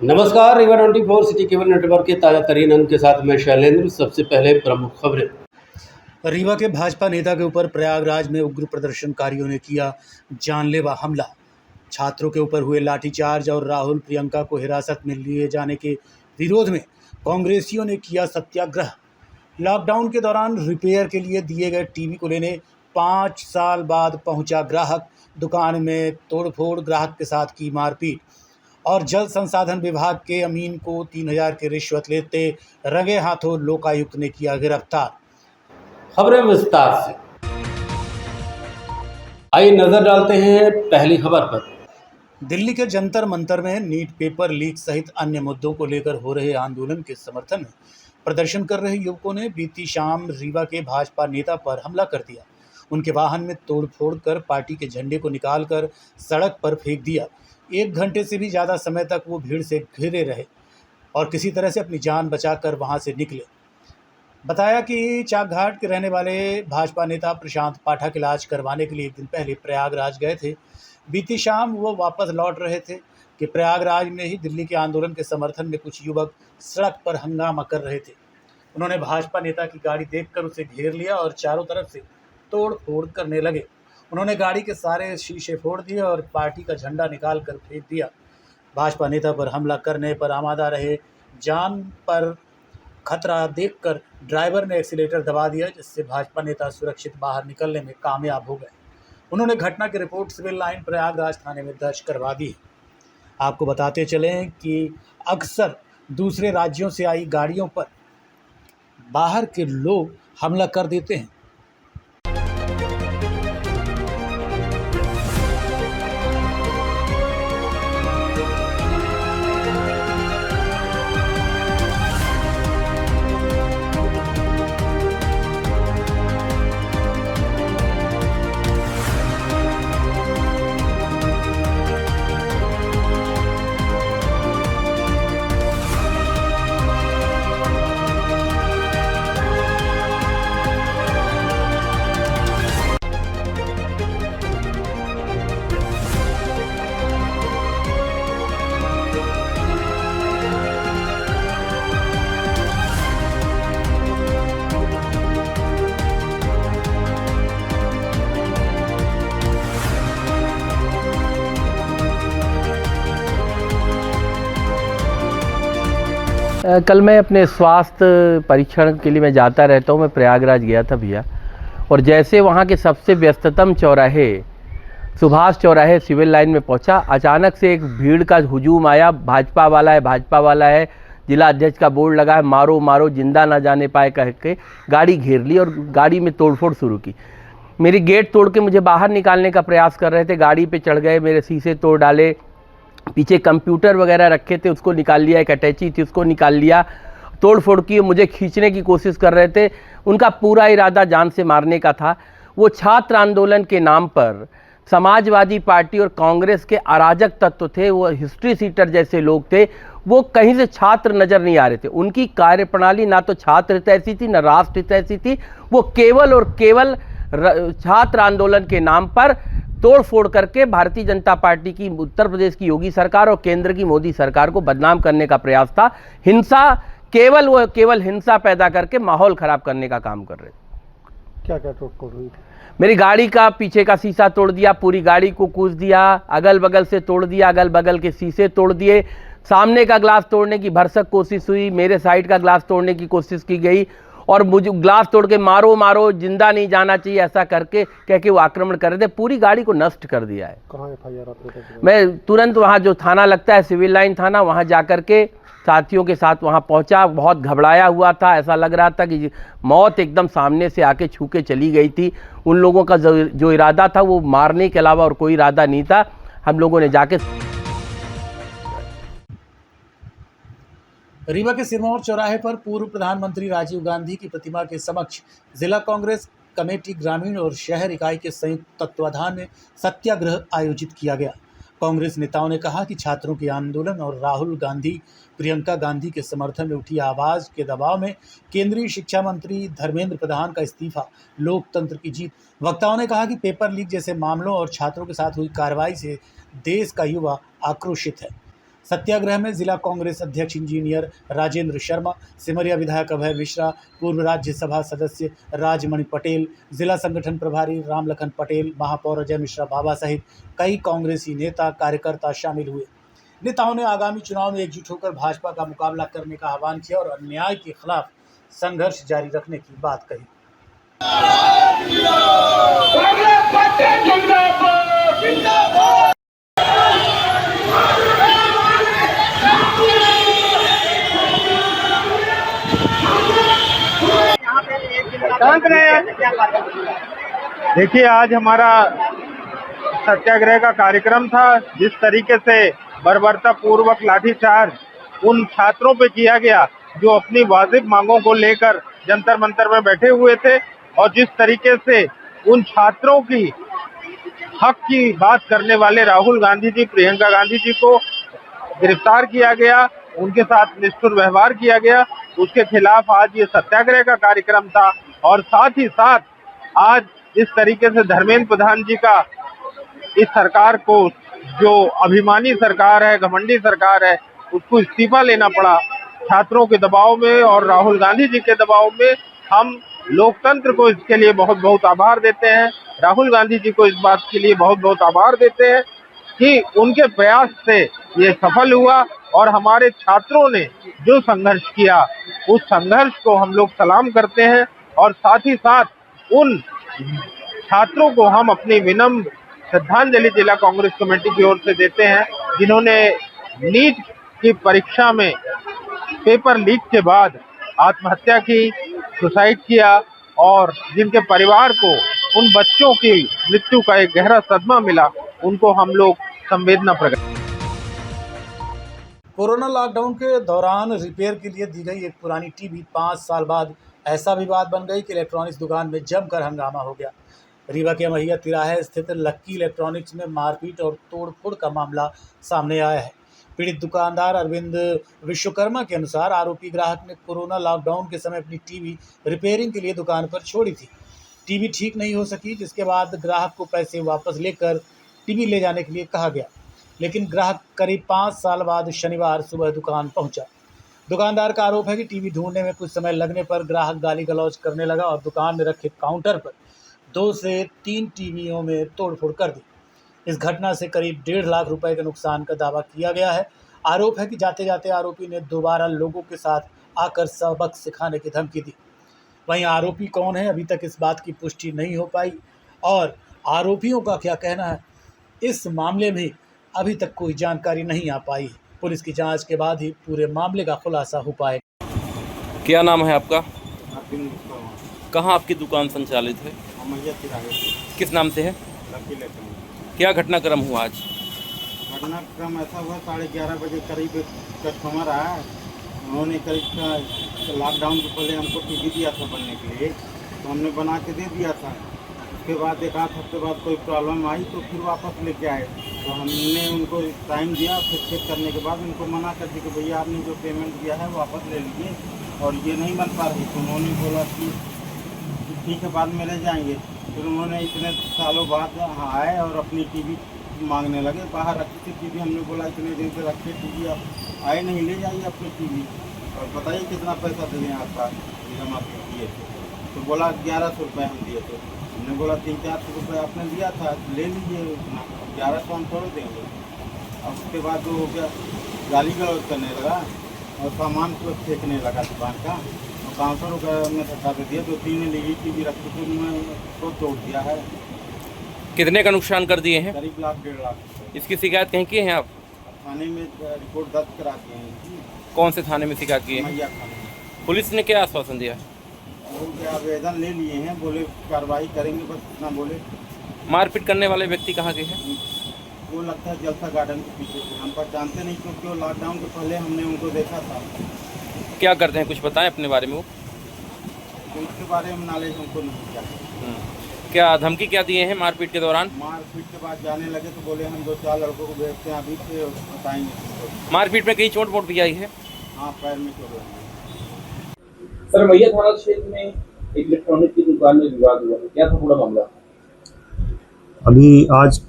नमस्कार, Rewa 24 city cable network के ताज़ा तरीन अंक के साथ मैं शैलेंद्र। सबसे पहले प्रमुख खबरें। रीवा के भाजपा नेता के ऊपर प्रयागराज में उग्र प्रदर्शनकारियों ने किया जानलेवा हमला। छात्रों के ऊपर हुए लाठीचार्ज और राहुल प्रियंका को हिरासत में लिए जाने के विरोध में कांग्रेसियों ने किया सत्याग्रह। लॉकडाउन के दौरान रिपेयर के लिए दिए गए टीवी को लेने 5 साल बाद पहुंचा ग्राहक। दुकान में तोड़फोड़, ग्राहक के साथ की मारपीट और जल संसाधन विभाग के अमीन को 3000 की रिश्वत लेते रंगे हाथों लोकायुक्त ने किया गिरफ्तार। खबरें विस्तार से। आइए नजर डालते हैं पहली खबर पर। दिल्ली के जंतर मंतर में नीट पेपर लीक सहित अन्य मुद्दों को लेकर हो रहे आंदोलन के समर्थन में प्रदर्शन कर रहे युवकों ने बीती शाम रीवा के भाजपा नेता पर हमला कर दिया। उनके वाहन में तोड़फोड़ कर पार्टी के झंडे को निकालकर सड़क पर फेंक दिया। 1 घंटे से भी ज़्यादा समय तक वो भीड़ से घिरे रहे और किसी तरह से अपनी जान बचाकर वहां से निकले। बताया कि चाकघाट के रहने वाले भाजपा नेता प्रशांत पाठक इलाज करवाने के लिए 1 दिन पहले प्रयागराज गए थे। बीती शाम वो वापस लौट रहे थे कि प्रयागराज में ही दिल्ली के आंदोलन के समर्थन में कुछ युवक सड़क पर हंगामा कर रहे थे। उन्होंने भाजपा नेता की गाड़ी देखकर उसे घेर लिया और चारों तरफ से तोड़ फोड़ करने लगे। उन्होंने गाड़ी के सारे शीशे फोड़ दिए और पार्टी का झंडा निकाल कर फेंक दिया। भाजपा नेता पर हमला करने पर आमादा रहे जान पर खतरा देखकर ड्राइवर ने एक्सीलेटर दबा दिया, जिससे भाजपा नेता सुरक्षित बाहर निकलने में कामयाब हो गए। उन्होंने घटना की रिपोर्ट सिविल लाइन प्रयागराज थाने में दर्ज करवा दी। आपको बताते चलें कि अक्सर दूसरे राज्यों से आई गाड़ियों पर बाहर के लोग हमला कर देते हैं। कल मैं अपने स्वास्थ्य परीक्षण के लिए मैं जाता रहता हूँ। मैं प्रयागराज गया था भैया, और जैसे वहाँ के सबसे व्यस्ततम चौराहे सुभाष चौराहे सिविल लाइन में पहुँचा, अचानक से एक भीड़ का हुजूम आया। भाजपा वाला है, जिला अध्यक्ष का बोर्ड लगा है, मारो मारो जिंदा ना जाने पाए कह के गाड़ी घेर ली और गाड़ी में तोड़फोड़ शुरू की। मेरी गेट तोड़ के मुझे बाहर निकालने का प्रयास कर रहे थे। गाड़ी पे चढ़ गए, मेरे शीशे तोड़ डाले, पीछे कंप्यूटर वगैरह रखे थे उसको निकाल लिया, एक अटैची थी उसको निकाल लिया, तोड़ फोड़ की, मुझे खींचने की कोशिश कर रहे थे। उनका पूरा इरादा जान से मारने का था। वो छात्र आंदोलन के नाम पर समाजवादी पार्टी और कांग्रेस के अराजक तत्व थे, वो हिस्ट्री सीटर जैसे लोग थे। वो कहीं से छात्र नज़र नहीं आ रहे थे। उनकी कार्यप्रणाली ना तो छात्र हितैषी थी, ना राष्ट्र हितैषी थी। वो केवल और केवल छात्र आंदोलन के नाम पर तोड़ फोड़ करके भारतीय जनता पार्टी की उत्तर प्रदेश की योगी सरकार और केंद्र की मोदी सरकार को बदनाम करने का प्रयास था। हिंसा, केवल हिंसा पैदा करके माहौल खराब करने का काम कर रहे थे। क्या तोड़ फोड़ हुई? मेरी गाड़ी का पीछे का शीशा तोड़ दिया, पूरी गाड़ी को कूच दिया, अगल बगल से तोड़ दिया, अगल बगल के शीशे तोड़ दिए, सामने का ग्लास तोड़ने की भरसक कोशिश हुई, मेरे साइड का ग्लास तोड़ने की कोशिश की गई और मुझे ग्लास तोड़ के मारो मारो जिंदा नहीं जाना चाहिए ऐसा करके कह के वो आक्रमण कर रहे थे। पूरी गाड़ी को नष्ट कर दिया है। कहाँ एफआईआर आपने? मैं तुरंत वहाँ जो थाना लगता है सिविल लाइन थाना, वहाँ जा कर के साथियों के साथ वहाँ पहुँचा। बहुत घबराया हुआ था, ऐसा लग रहा था कि मौत एकदम सामने से आके छू के चली गई थी। उन लोगों का जो इरादा था वो मारने के अलावा और कोई इरादा नहीं था। हम लोगों ने जाके रीवा के सिरमौर चौराहे पर पूर्व प्रधानमंत्री राजीव गांधी की प्रतिमा के समक्ष जिला कांग्रेस कमेटी ग्रामीण और शहर इकाई के संयुक्त तत्वाधान में सत्याग्रह आयोजित किया गया। कांग्रेस नेताओं ने कहा कि छात्रों के आंदोलन और राहुल गांधी, प्रियंका गांधी के समर्थन में उठी आवाज के दबाव में केंद्रीय शिक्षा मंत्री धर्मेंद्र प्रधान का इस्तीफा लोकतंत्र की जीत। वक्ताओं ने कहा कि पेपर लीक जैसे मामलों और छात्रों के साथ हुई कार्रवाई से देश का युवा आक्रोशित है। सत्याग्रह में जिला कांग्रेस अध्यक्ष इंजीनियर राजेंद्र शर्मा, सिमरिया विधायक अभय मिश्रा, पूर्व राज्यसभा सदस्य राजमणि पटेल, जिला संगठन प्रभारी रामलखन पटेल, महापौर अजय मिश्रा बाबा सहित कई कांग्रेसी नेता कार्यकर्ता शामिल हुए। नेताओं ने आगामी चुनाव में एकजुट होकर भाजपा का मुकाबला करने का आह्वान किया और अन्याय के खिलाफ संघर्ष जारी रखने की बात कही। देखिए, आज हमारा सत्याग्रह का कार्यक्रम था। जिस तरीके से बर्बरता पूर्वक लाठीचार्ज उन छात्रों पे किया गया जो अपनी वाजिब मांगों को लेकर जंतर मंतर में बैठे हुए थे, और जिस तरीके से उन छात्रों की हक की बात करने वाले राहुल गांधी जी, प्रियंका गांधी जी को गिरफ्तार किया गया, उनके साथ निष्ठुर व्यवहार किया गया, उसके खिलाफ आज ये सत्याग्रह का कार्यक्रम था। और साथ ही साथ आज इस तरीके से धर्मेंद्र प्रधान जी का इस सरकार को, जो अभिमानी सरकार है, घमंडी सरकार है, उसको इस्तीफा लेना पड़ा छात्रों के दबाव में और राहुल गांधी जी के दबाव में। हम लोकतंत्र को इसके लिए बहुत बहुत आभार देते हैं, राहुल गांधी जी को इस बात के लिए बहुत बहुत आभार देते हैं कि उनके प्रयास से ये सफल हुआ। और हमारे छात्रों ने जो संघर्ष किया, उस संघर्ष को हम लोग सलाम करते हैं। और साथ ही साथ उन छात्रों को हम अपनी विनम्र श्रद्धांजलि जिला कांग्रेस कमेटी की ओर से देते हैं, जिन्होंने नीट की परीक्षा में पेपर लीक के बाद आत्महत्या की, सुसाइड किया, और जिनके परिवार को उन बच्चों की मृत्यु का एक गहरा सदमा मिला, उनको हम लोग संवेदना प्रकट। कोरोना लॉकडाउन के दौरान रिपेयर के लिए दी गई एक पुरानी टीवी 5 साल बाद ऐसा विवाद बन गई कि इलेक्ट्रॉनिक्स दुकान में जमकर हंगामा हो गया। रीवा के महिया तिराहे स्थित लक्की इलेक्ट्रॉनिक्स में मारपीट और तोड़फोड़ का मामला सामने आया है। पीड़ित दुकानदार अरविंद विश्वकर्मा के अनुसार आरोपी ग्राहक ने कोरोना लॉकडाउन के समय अपनी टीवी रिपेयरिंग के लिए दुकान पर छोड़ी थी। टीवी ठीक नहीं हो सकी, जिसके बाद ग्राहक को पैसे वापस लेकर टीवी ले जाने के लिए कहा गया, लेकिन ग्राहक करीब 5 साल बाद शनिवार सुबह दुकान पहुंचा। दुकानदार का आरोप है कि टीवी ढूंढने में कुछ समय लगने पर ग्राहक गाली गलौज करने लगा और दुकान में रखे काउंटर पर 2 से 3 टीवियों में तोड़फोड़ कर दी। इस घटना से करीब 1.5 लाख रुपए के नुकसान का दावा किया गया है। आरोप है कि जाते जाते आरोपी ने दोबारा लोगों के साथ आकर सबक सिखाने की धमकी दी। वहीं आरोपी कौन है, अभी तक इस बात की पुष्टि नहीं हो पाई और आरोपियों का क्या कहना है, इस मामले में अभी तक कोई जानकारी नहीं आ पाई। पुलिस की जांच के बाद ही पूरे मामले का खुलासा हो पाएगा। क्या नाम है आपका? कहाँ आपकी दुकान संचालित है? किस नाम से है? क्या घटनाक्रम हुआ आज? घटनाक्रम ऐसा हुआ, 11:30 बजे करीब एक कस्टमर आया। उन्होंने करीब लॉकडाउन से पहले हमको टीवी दिया था बनने के लिए, तो हमने बना के दे दिया था। उसके बाद एक आध हफ्ते बाद कोई प्रॉब्लम आई तो फिर वापस लेके आए, तो हमने उनको टाइम दिया। फिर चेक करने के बाद उनको मना कर दी कि भैया आपने जो पेमेंट दिया है वापस ले लीजिए, और ये नहीं बन पा रही। तो उन्होंने बोला कि ठीक है, बाद में ले जाएंगे। फिर उन्होंने इतने सालों बाद आए और अपनी टीवी मांगने लगे। बाहर रखी थी टीवी, हमने बोला इतने दिन से रखे टीवी, आप आए नहीं, ले जाइए अपनी टीवी और बताइए कितना पैसा दे दें आपका जमा दिए थे। तो बोला 1100 रुपये हम दिए थे। हमने बोला 300-400 रुपये आपने दिया था, ले लीजिए उतना, 1100 हम थोड़े देंगे। और उसके बाद वो हो गया, गाली गलौज करने लगा और सामान को फेंकने लगा दुकान का। और 500 रुपये हमने सरका दे दिया। 2-3 लीडी टीवी रखी थी, उन्होंने उसको तोड़ दिया है। कितने का नुकसान कर दिए हैं? करीब 1.5 लाख। इसकी शिकायत कहीं की है आप? थाने में रिपोर्ट दर्ज करा दिए हैं। कौन से थाने में शिकायत की है? मैया थाने। पुलिस ने क्या आश्वासन दिया? वो आवेदन ले लिए हैं, बोले कार्रवाई करेंगे, बस इतना बोले। मारपीट करने वाले व्यक्ति कहाँ के हैं? वो लगता है जलसा गार्डन के पीछे से। हम पर जानते नहीं, क्योंकि वो लॉकडाउन के पहले हमने उनको देखा था। क्या करते हैं, कुछ बताएं अपने बारे में? वो उसके बारे में नॉलेज हमको नहीं क्या। क्या धमकी क्या दिए हैं मारपीट के दौरान? मारपीट के बाद जाने लगे तो बोले हम 2-4 लड़कों को भेजते हैं, अभी से बताएंगे। मारपीट में कहीं चोट वोट भी आई है? हाँ, पैर में चोट आई। सर, मैया थाना क्षेत्र में एक इलेक्ट्रॉनिक की दुकान में विवाद हुआ, क्या था पूरा मामला? अभी आज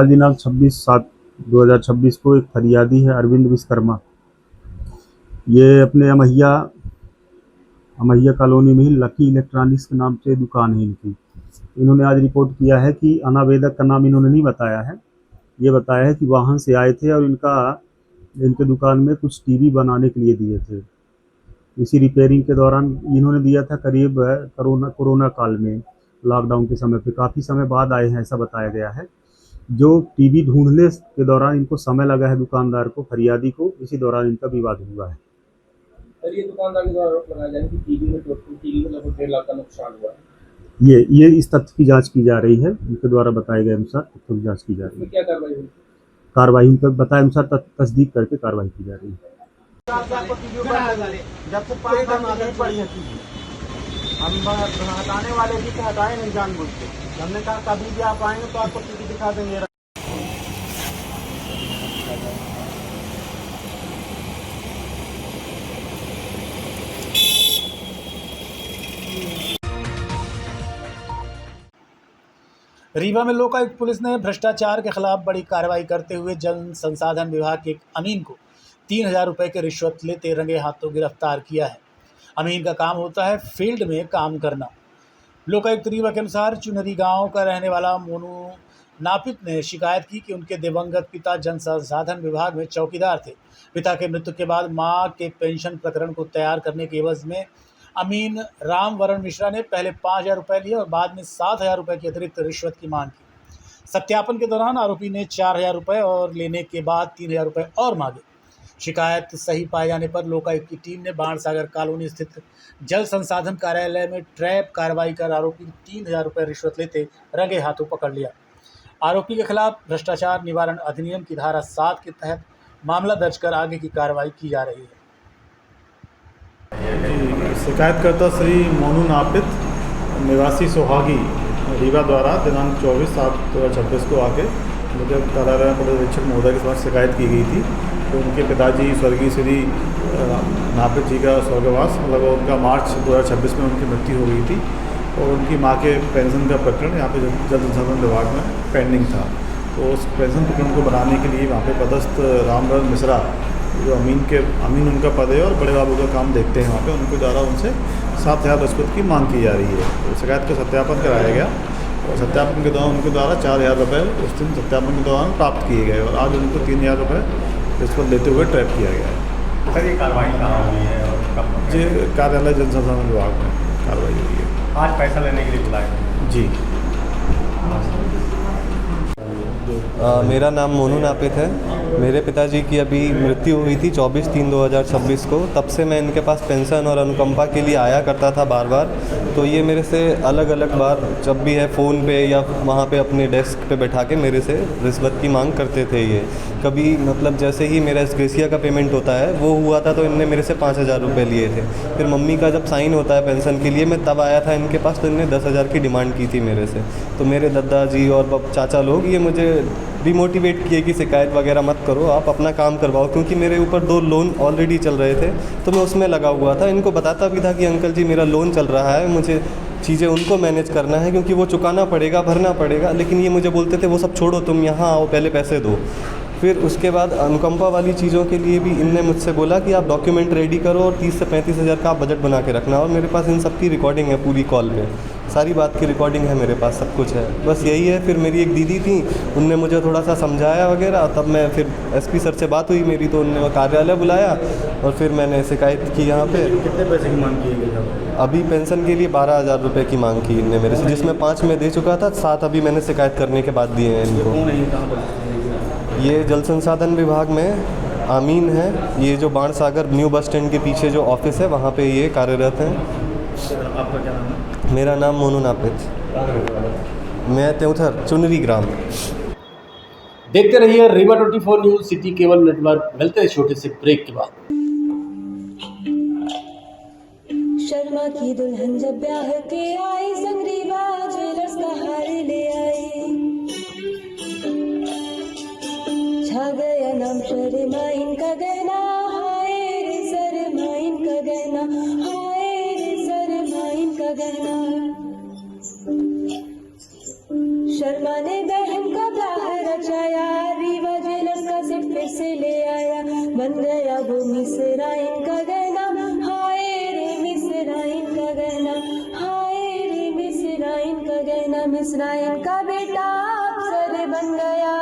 दिनांक 26/7 2026 को एक फरियादी है अरविंद विश्वकर्मा। ये अपने अमैया कॉलोनी में ही लकी इलेक्ट्रॉनिक्स के नाम से दुकान है इनकी। इन्होंने आज रिपोर्ट किया है कि अनावेदक का नाम इन्होंने नहीं बताया है। ये बताया है कि वाहन से आए थे और इनके दुकान में कुछ टीवी बनाने के लिए दिए थे। इसी रिपेयरिंग के दौरान इन्होंने दिया था करीब कोरोना काल में, लॉकडाउन के समय पे काफ़ी समय बाद आए हैं ऐसा बताया गया है। जो टीवी ढूंढने के दौरान इनको समय लगा है दुकानदार को, फरियादी को, इसी दौरान इनका विवाद हुआ है। सर, ये दुकानदार के द्वारा आरोप लगाया जा रहा है कि टीवी में लगभग 1.5 लाख का नुकसान हुआ है। ये इस तथ्य की जांच की जा रही है। उनके द्वारा बताए गए अनुसार तथ्यों की जांच की जा रही है। क्या कार्रवाई हुई? कार्रवाई उनके बताए अनुसार तस्दीक करके कार्रवाई की जा रही है। जब से 5 साल आगे पड़ी है टीवी, हम हटाने वाले भी हटाए नहीं जानबूझ के। हमने कहा कभी भी आप आएंगे तो आपको टीवी दिखा देंगे। रीवा में लोकायुक्त पुलिस ने भ्रष्टाचार के खिलाफ बड़ी कार्रवाई करते हुए जल संसाधन विभाग के एक अमीन को 3,000 रुपये की रिश्वत लेते रंगे हाथों गिरफ्तार किया है। अमीन का काम होता है फील्ड में काम करना। लोकायुक्त रीवा के अनुसार चुनरी गांव का रहने वाला मोनू नापित ने शिकायत की कि उनके दिवंगत पिता जन संसाधन विभाग में चौकीदार थे। पिता के मृत्यु के बाद मां के पेंशन प्रकरण को तैयार करने के एवज में अमीन रामवरण मिश्रा ने पहले 5,000 रुपये लिए और बाद में 7,000 रुपये की अतिरिक्त रिश्वत की मांग की। सत्यापन के दौरान आरोपी ने 4,000 रुपये और लेने के बाद 3,000 रुपये और मांगे। शिकायत सही पाए जाने पर लोकायुक्त की टीम ने बाणसागर कॉलोनी स्थित जल संसाधन कार्यालय में ट्रैप कार्रवाई कर आरोपी 3,000 रुपये रिश्वत लेते रंगे हाथों पकड़ लिया। आरोपी के खिलाफ भ्रष्टाचार निवारण अधिनियम की धारा 7 के तहत मामला दर्ज कर आगे की कार्रवाई की जा रही है। शिकायतकर्ता श्री मोनू नापित निवासी सोहागी रीवा द्वारा दिनांक 24/7/2026 को आके मुझे कार्यालय पुलिस अधीक्षक महोदय के साथ शिकायत की गई थी। तो उनके पिताजी स्वर्गीय श्री नापित जी का स्वर्गवास मतलब उनका मार्च 2026 में उनकी मृत्यु हो गई थी और उनकी मां के पेंशन का प्रकरण यहाँ पे जल संसाधन विभाग में पेंडिंग था। तो उस पेंशन प्रकरण को बनाने के लिए वहाँ पे पदस्थ रामवरण मिश्रा जो अमीन उनका पद है और बड़े बाबू का काम देखते हैं वहाँ पे, उनके द्वारा उनसे 7,000 रिश्वत की मांग की जा रही है। तो शिकायत का सत्यापन कराया गया और सत्यापन के दौरान उनके द्वारा 4,000 रुपये उस दिन सत्यापन के दौरान प्राप्त किए गए और आज उनको 3,000 रुपये रिश्वत लेते हुए ट्रैप किया गया है। सर, ये कार्रवाई कहाँ हुई है और कब? जी, कार्यालय जल संसाधन विभाग में कार्रवाई हुई है। आज पैसा लेने के लिए बुलाया जी। मेरा नाम मोनू नापित है। मेरे पिताजी की अभी मृत्यु हुई थी 24/3/2026 को। तब से मैं इनके पास पेंशन और अनुकंपा के लिए आया करता था बार बार। तो ये मेरे से अलग अलग बार जब भी है फ़ोन पे या वहाँ पे अपने डेस्क पे बैठा के मेरे से रिश्वत की मांग करते थे। ये कभी मतलब जैसे ही मेरा एसग्रेसिया का पेमेंट होता है वो हुआ था तो इनने मेरे से 5,000 रुपये लिए थे। फिर मम्मी का जब साइन होता है पेंशन के लिए मैं तब आया था इनके पास तो इनने 10,000 की डिमांड की थी मेरे से। तो मेरे दादाजी और चाचा लोग ये मुझे डिमोटिवेट किए कि शिकायत वगैरह मत करो, आप अपना काम करवाओ, क्योंकि मेरे ऊपर 2 लोन ऑलरेडी चल रहे थे तो मैं उसमें लगा हुआ था। इनको बताता भी था कि अंकल जी मेरा लोन चल रहा है, मुझे चीज़ें उनको मैनेज करना है क्योंकि वो चुकाना पड़ेगा, भरना पड़ेगा। लेकिन ये मुझे बोलते थे वो सब छोड़ो, तुम यहाँ आओ, पहले पैसे दो। फिर उसके बाद अनुकंपा वाली चीज़ों के लिए भी इनने मुझसे बोला कि आप डॉक्यूमेंट रेडी करो और 30 से 35 हज़ार का आप बजट बना के रखना। और मेरे पास इन सब की रिकॉर्डिंग है, पूरी कॉल पे सारी बात की रिकॉर्डिंग है मेरे पास, सब कुछ है। बस यही है। फिर मेरी एक दीदी थी, उनने मुझे थोड़ा सा समझाया वगैरह, तब मैं फिर एसपी सर से बात हुई मेरी तो उन्होंने कार्यालय बुलाया और फिर मैंने शिकायत की यहाँ पे। कितने पैसे की मांग की गई? अभी पेंशन के लिए 12,000 रुपये की मांग की इनने मेरे से, जिसमें 5 में दे चुका था, 7 अभी मैंने शिकायत करने के बाद दिए हैं इनको। ये जल संसाधन विभाग में अमीन है, ये जो बाणसागर न्यू बस स्टैंड के पीछे जो ऑफिस है वहाँ पे ये कार्यरत हैं। आपका क्या नाम है? मेरा नाम मोनू नापित, मैं त्योथर चुनरी ग्राम। देखते रहिए Rewa 24 news city cable network. मिलते हैं छोटे से ब्रेक के बाद। शर्मा की दुल्हन जब ब्याह के आई, संग रीवा ज्वेलर्स का हार ले आई। छा गया नाम शर्माइन का गहना, हाय रे शर्माइन का गहना, हाय रे शर्माइन का गहना। शर्मा ने बहन का ब्याह रचाया, रीवा ज्वेलर्स बन गया वो मिसरा इनका गहना, हाय रे मिसरा इनका गहना, हाय रे मिसरा इनका गहना, मिसरा इनका बेटा अफसर बन गया।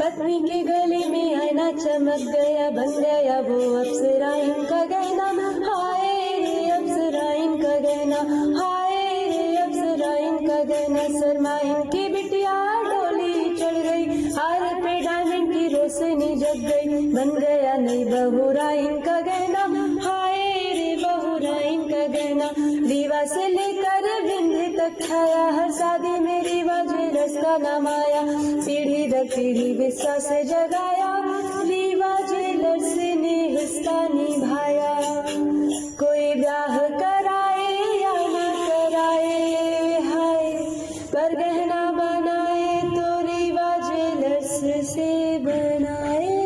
पत्नी के गले में आईना चमक गया, बन गया वो अप्सरा इनका गहना, हाय रे अप्सरा इनका गहना, हाय रे अप्सरा इनका गहना। शर्मा इनकी बिटिया डोली चढ़ गई, हार पे डायमंड की रोशनी जग गई, बन गया नई बहुरा इनका गहना, हाय रे बहुरा इनका गहना। रीवा से लेकर बिंदी तक छाया, हर शादी में रीवा ज्वेलर्स का नाम आया, पीढ़ी दर पीढ़ी विश्वास से जगाया, रीवा ज्वेलर्स ने हिस्सा निभाया। कोई ब्याह कराए या न कराए, हाय पर गहना बनाए तो रीवा ज्वेलर्स से बनाए।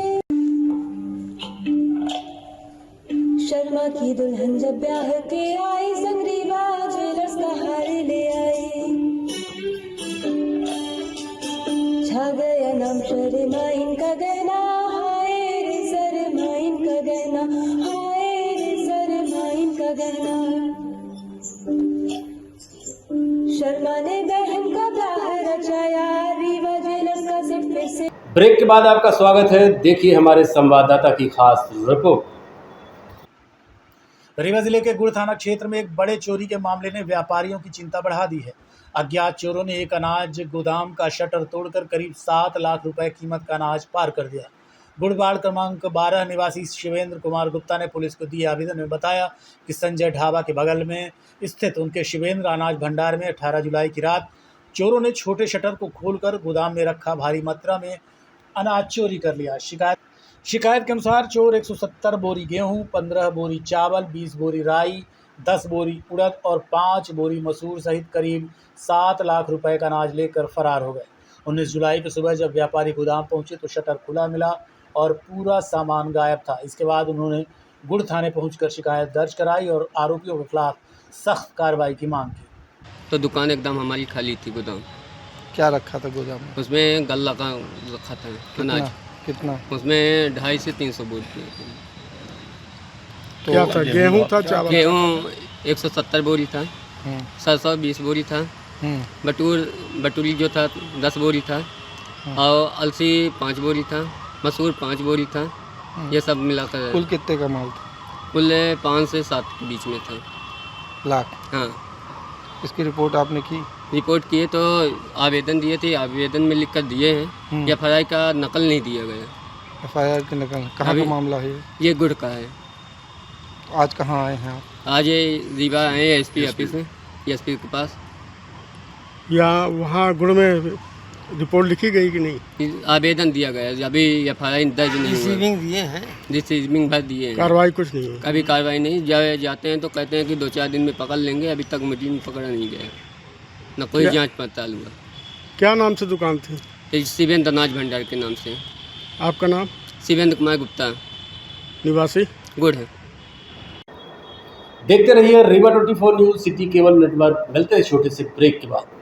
शर्मा की दुल्हन जब ब्याह के आई, संग रीवा ज्वेलर्स का हार ले आई, छा गया नाम शर्मा इनका गहना, हाय रे शर्मा इनका गहना, हाय रे शर्मा इनका गहना। शर्मा ने बहन का ब्याह रचाया, रीवा ज्वेलर्स का सेट पे से। ब्रेक के बाद आपका स्वागत है, देखिए हमारे संवाददाता की खास रिपोर्ट। रीवा जिले के गुड़ थाना क्षेत्र में एक बड़े चोरी के मामले ने व्यापारियों की चिंता बढ़ा दी है। अज्ञात चोरों ने एक अनाज गोदाम का शटर तोड़कर करीब 7 लाख रुपए कीमत का अनाज पार कर दिया। गुड़बाड़ क्रमांक 12 निवासी शिवेंद्र कुमार गुप्ता ने पुलिस को दिए आवेदन में बताया कि संजय ढाबा के बगल में स्थित उनके शिवेंद्र अनाज भंडार में 18 जुलाई की रात चोरों ने छोटे शटर को खोलकर गोदाम में रखा भारी मात्रा में अनाज चोरी कर लिया। शिकायत के अनुसार चोर 170 बोरी गेहूं, 15 बोरी चावल, 20 बोरी राई, 10 बोरी उड़द और 5 बोरी मसूर सहित करीब 7 लाख रुपए का अनाज लेकर फरार हो गए। 19 जुलाई की सुबह जब व्यापारी गोदाम पहुंचे तो शटर खुला मिला और पूरा सामान गायब था। इसके बाद उन्होंने गुड़ थाने पहुंचकर शिकायत दर्ज कराई और आरोपियों के खिलाफ सख्त कार्रवाई की मांग की। तो दुकान एकदम हमारी खाली थी। गोदाम क्या रखा था गोदाम में? उसमें गल्ला का रखा था अनाज। कितना? उसमें 250 से 300 बोरी थी। तो क्या था? गेहूँ था, चावल? गेहूँ 170 बोरी था, सरसों 20 बोरी था, बटूरी जो था 10 बोरी था, और अलसी 5 बोरी था, मसूर 5 बोरी था। ये सब मिलाकर कुल कितने का माल था? कुल 5 से 7 के बीच में था लाख। हाँ। इसकी रिपोर्ट आपने की? रिपोर्ट किए तो आवेदन दिए थे, आवेदन में लिख कर दिए हैं। FIR का नकल नहीं दिया गया। FIR की नकल कहाँ का मामला है? ये गुड़ का है। आज कहाँ आए हैं आप? आज ये रीवा आए हैं SP ऑफिस में, SP के पास। या वहाँ गुड़ में रिपोर्ट लिखी गई कि नहीं? आवेदन दिया गया, अभी FIR दर्ज नहीं हुआ। रिसीविंग दिए हैं? रिसीविंग भर दिए हैं। कार्रवाई कुछ नहीं हुई? कभी कार्रवाई नहीं। जब जाते हैं तो कहते हैं कि 2-4 दिन में पकड़ लेंगे। अभी तक मुझे पकड़ा नहीं गया, न कोई जांच पड़ताल हुआ। क्या नाम से दुकान थी? शिवेंद्र अनाज भंडार के नाम से। आपका नाम? शिवेंद्र कुमार गुप्ता, निवासी गुड़ है। देखते रहिए Rewa 24 news city cable network. मिलते हैं छोटे से ब्रेक के बाद।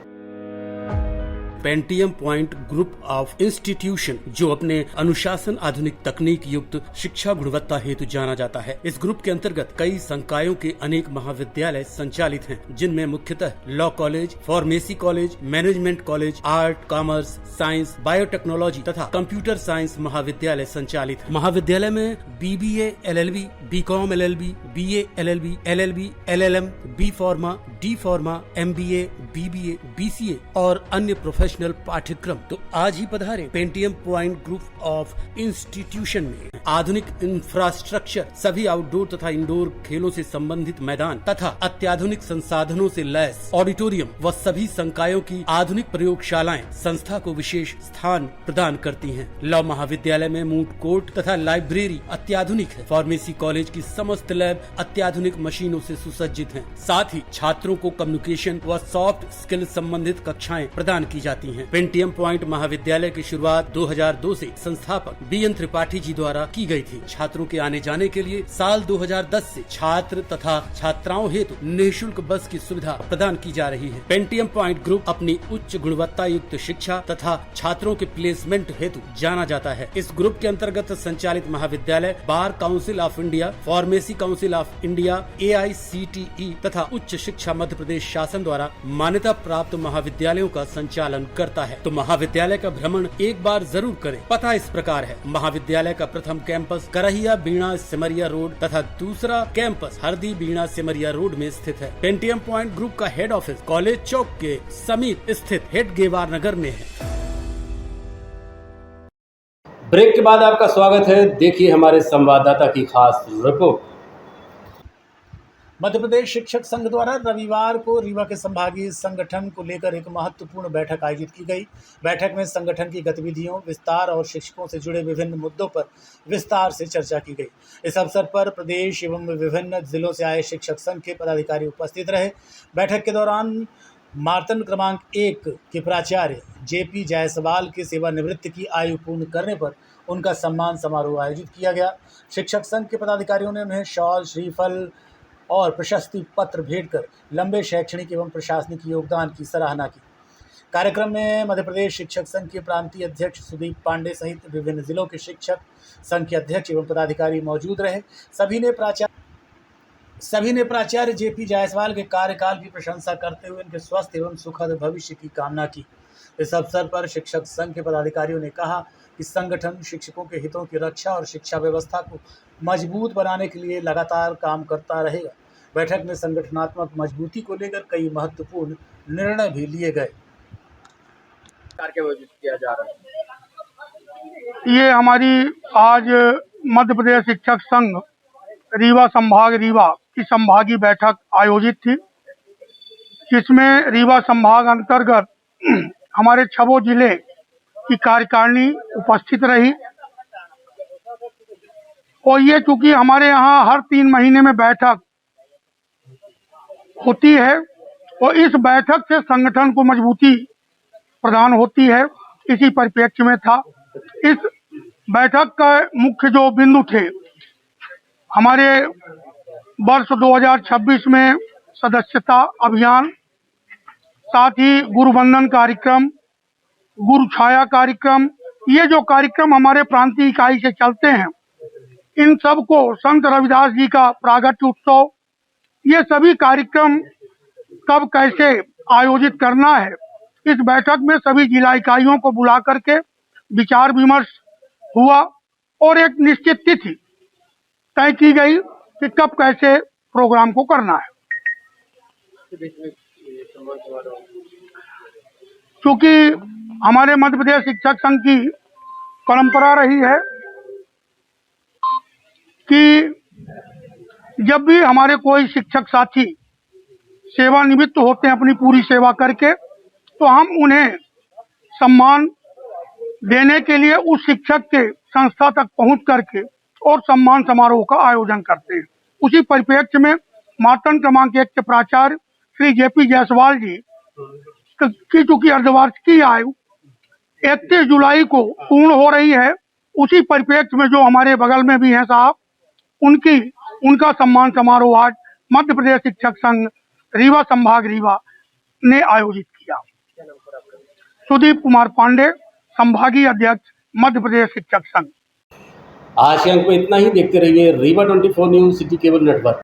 Pentium point group of institution, जो अपने अनुशासन, आधुनिक तकनीक युक्त शिक्षा गुणवत्ता हेतु जाना जाता है। इस ग्रुप के अंतर्गत कई संकायों के अनेक महाविद्यालय संचालित हैं, जिनमें मुख्यतः law college, pharmacy college, management college, art, commerce, science, biotechnology तथा कंप्यूटर साइंस महाविद्यालय संचालित है। महाविद्यालय में BBA, LLB, BCom LLB, BA LLB, LLB, LLM, B Pharma, D Pharma, MBA, BBA, BCA और अन्य प्रोफेशनल पाठ्यक्रम। तो आज ही पधारें Pentium point group of institution में। आधुनिक इंफ्रास्ट्रक्चर, सभी आउटडोर तथा इंडोर खेलों से संबंधित मैदान तथा अत्याधुनिक संसाधनों से लैस ऑडिटोरियम व सभी संकायों की आधुनिक प्रयोगशालाएं संस्था को विशेष स्थान प्रदान करती हैं। लॉ महाविद्यालय में मूट कोर्ट तथा लाइब्रेरी अत्याधुनिक है। फार्मेसी कॉलेज की समस्त लैब अत्याधुनिक मशीनों से सुसज्जित हैं। साथ ही छात्रों को कम्युनिकेशन व सॉफ्ट स्किल संबंधित कक्षाएं प्रदान की जाती हैं। पेंटियम पॉइंट महाविद्यालय की शुरुआत 2002 से संस्थापक BN त्रिपाठी जी द्वारा की गई थी। छात्रों के आने जाने के लिए साल 2010 से छात्र तथा छात्राओं हेतु निःशुल्क बस की सुविधा प्रदान की जा रही है। पेंटियम पॉइंट ग्रुप अपनी उच्च गुणवत्ता युक्त शिक्षा तथा छात्रों के प्लेसमेंट हेतु जाना जाता है। इस ग्रुप के अंतर्गत संचालित महाविद्यालय bar council of India, pharmacy council of India, AICTE तथा उच्च शिक्षा मध्य प्रदेश शासन द्वारा मान्यता प्राप्त महाविद्यालयों का संचालन करता है। तो महाविद्यालय का भ्रमण एक बार जरूर करें। पता इस प्रकार है। महाविद्यालय का प्रथम कैंपस करहिया बीणा सिमरिया रोड तथा दूसरा कैंपस हरदी बीणा सिमरिया रोड में स्थित है। पेंटियम पॉइंट ग्रुप का हेड ऑफिस कॉलेज चौक के समीप स्थित हेडगेवार नगर में है। ब्रेक के बाद आपका स्वागत है। देखिए हमारे संवाददाता की खास रिपोर्ट। मध्य प्रदेश शिक्षक संघ द्वारा रविवार को रीवा के संभागीय संगठन को लेकर एक महत्वपूर्ण बैठक आयोजित की गई। बैठक में संगठन की गतिविधियों, विस्तार और शिक्षकों से जुड़े विभिन्न मुद्दों पर विस्तार से चर्चा की गई। इस अवसर पर प्रदेश एवं विभिन्न जिलों से आए शिक्षक संघ के पदाधिकारी उपस्थित रहे। बैठक के दौरान मार्तंड क्रमांक 1 के प्राचार्य JP जायसवाल के सेवानिवृत्ति की आयु पूर्ण करने पर उनका सम्मान समारोह आयोजित किया गया। शिक्षक संघ के पदाधिकारियों ने उन्हें शॉल, श्रीफल और प्रशस्ति पत्र भेंट कर लंबे शैक्षणिक एवं प्रशासनिक योगदान की सराहना की। कार्यक्रम में मध्य प्रदेश शिक्षक संघ के प्रांतीय अध्यक्ष सुदीप पांडे सहित विभिन्न जिलों के शिक्षक संघ के अध्यक्ष एवं पदाधिकारी मौजूद रहे। सभी ने प्राचार्य JP जायसवाल के कार्यकाल की प्रशंसा करते हुए उनके स्वस्थ एवं सुखद भविष्य की कामना की। इस अवसर पर शिक्षक संघ के पदाधिकारियों ने कहा कि संगठन शिक्षकों के हितों की रक्षा और शिक्षा व्यवस्था को मजबूत बनाने के लिए लगातार काम करता रहेगा। बैठक में संगठनात्मक मजबूती को लेकर कई महत्वपूर्ण निर्णय भी लिए गए। किया जा रहा है। ये हमारी आज मध्य प्रदेश शिक्षक संघ रीवा संभाग रीवा की संभागीय बैठक आयोजित थी, जिसमें रीवा संभाग अंतर्गत हमारे 6 जिले की कार्यकारिणी उपस्थित रही। और ये चूंकि हमारे यहाँ हर 3 महीने में बैठक होती है और इस बैठक से संगठन को मजबूती प्रदान होती है, इसी परिप्रेक्ष्य में था। इस बैठक का मुख्य जो बिंदु थे, हमारे वर्ष 2026 में सदस्यता अभियान, साथ ही गुरुवंदन कार्यक्रम, गुरु छाया कार्यक्रम, ये जो कार्यक्रम हमारे प्रांतीय इकाई से चलते हैं, इन सब को संत रविदास जी का प्रागट्य उत्सव, ये सभी कार्यक्रम कब कैसे आयोजित करना है, इस बैठक में सभी जिला इकाइयों को बुला करके विचार विमर्श हुआ और एक निश्चित तिथि तय की गई कि कब कैसे प्रोग्राम को करना है। क्योंकि हमारे मध्य प्रदेश शिक्षक संघ की परंपरा रही है कि जब भी हमारे कोई शिक्षक साथी सेवानिवृत्त होते हैं अपनी पूरी सेवा करके, तो हम उन्हें सम्मान देने के लिए उस शिक्षक के संस्था तक पहुंच करके और सम्मान समारोह का आयोजन करते हैं। उसी परिप्रेक्ष्य में मार्तंड क्रमांक 1 के प्राचार्य श्री JP जायसवाल जी की चूंकि अर्धवार्षिकी आयु 31 जुलाई को पूर्ण हो रही है, उसी परिप्रेक्ष्य में जो हमारे बगल में भी हैं साहब, उनका सम्मान समारोह आज मध्य प्रदेश शिक्षक संघ रीवा संभाग रीवा ने आयोजित किया। सुदीप कुमार पांडे, संभागीय अध्यक्ष मध्य प्रदेश शिक्षक संघ। आज के अंक में इतना ही। देखते रहिए Rewa 24 news city cable network.